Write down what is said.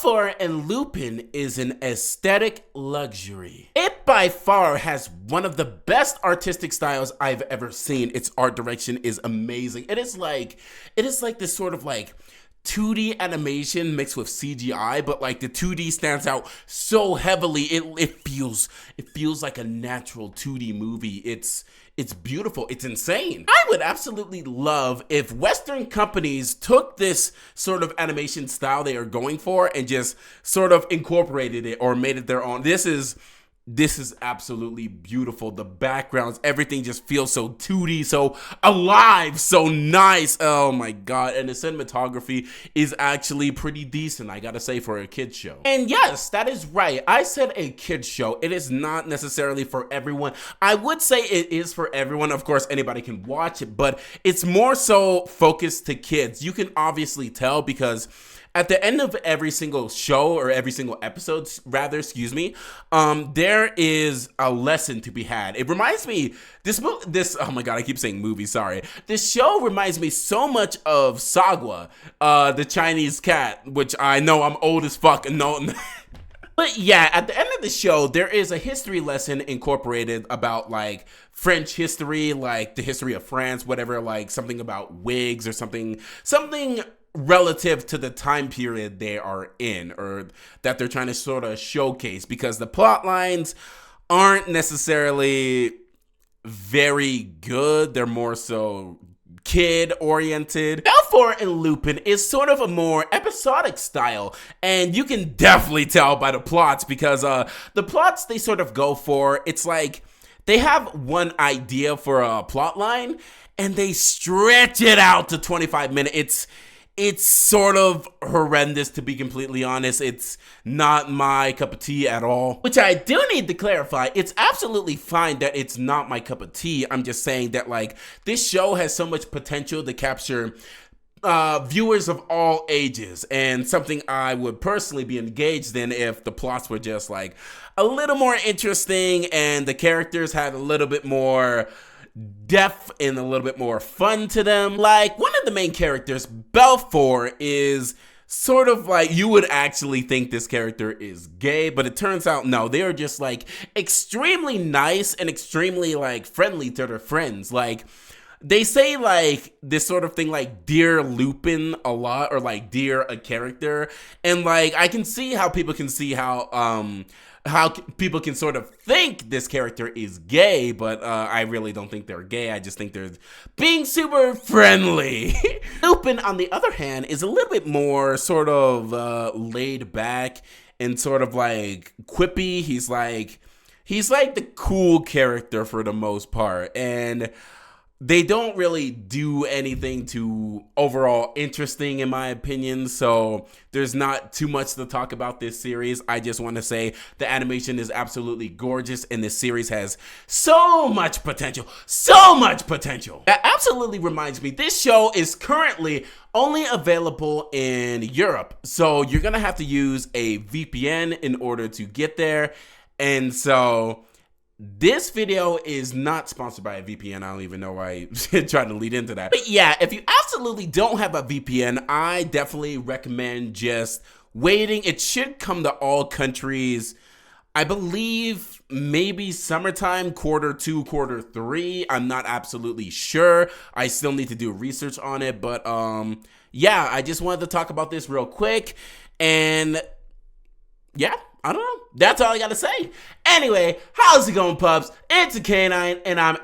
Belfort and Lupin is an aesthetic luxury. It by far has one of the best artistic styles I've ever seen. Its art direction is amazing. It is like this sort of like 2D animation mixed with CGI, but like the 2D stands out so heavily. It feels like a natural 2D movie. It's beautiful. It's insane. I would absolutely love if Western companies took this sort of animation style they are going for and just sort of incorporated it or made it their own. This is absolutely beautiful. The backgrounds, everything just feels so 2D, so alive, so nice. Oh my god. And the cinematography is actually pretty decent, I gotta say, for a kid's show. And yes, that is right. I said a kid's show. It is not necessarily for everyone. I would say it is for everyone. Of course, anybody can watch it, but it's more so focused to kids. You can obviously tell because at the end of every single show or every single episode, rather, excuse me, there is a lesson to be had. It reminds me, oh my god, I keep saying movie, sorry. This show reminds me so much of Sagwa, the Chinese cat, which I know I'm old as fuck and no. But yeah, at the end of the show, there is a history lesson incorporated about like French history, like the history of France, whatever, like something about wigs or something relative to the time period they are in or that they're trying to sort of showcase, because the plot lines aren't necessarily very good. They're more so kid oriented. Belfort and Lupin is sort of a more episodic style, and you can definitely tell by the plots because the plots they sort of go for, it's like they have one idea for a plot line and they stretch it out to 25 minutes. It's sort of horrendous, to be completely honest. It's not my cup of tea at all. Which I do need to clarify. It's absolutely fine that it's not my cup of tea. I'm just saying that like this show has so much potential to capture viewers of all ages, and something I would personally be engaged in if the plots were just like a little more interesting and the characters had a little bit more depth and a little bit more fun to them. Like one of the main characters, Belfort, is sort of like, you would actually think this character is gay, but it turns out no, they are just like extremely nice and extremely like friendly to their friends. Like they say like this sort of thing like dear Lupin a lot, or like dear a character, and like I can see how people can see how people can sort of think this character is gay, but I really don't think they're gay. I just think they're being super friendly. Lupin, on the other hand, is a little bit more sort of laid back and sort of like quippy. He's like the cool character for the most part, and they don't really do anything too overall interesting in my opinion, so there's not too much to talk about this series. I just want to say the animation is absolutely gorgeous and this series has so much potential. That absolutely reminds me, this show is currently only available in Europe, so you're gonna have to use a VPN in order to get there, and so this video is not sponsored by a VPN. I don't even know why I tried to lead into that. But yeah, if you absolutely don't have a VPN, I definitely recommend just waiting. It should come to all countries, I believe maybe summertime, Q2, Q3. I'm not absolutely sure. I still need to do research on it. But yeah, I just wanted to talk about this real quick. And yeah, I don't know. That's all I gotta say. Anyway, how's it going, pups? It's a Canine, and I'm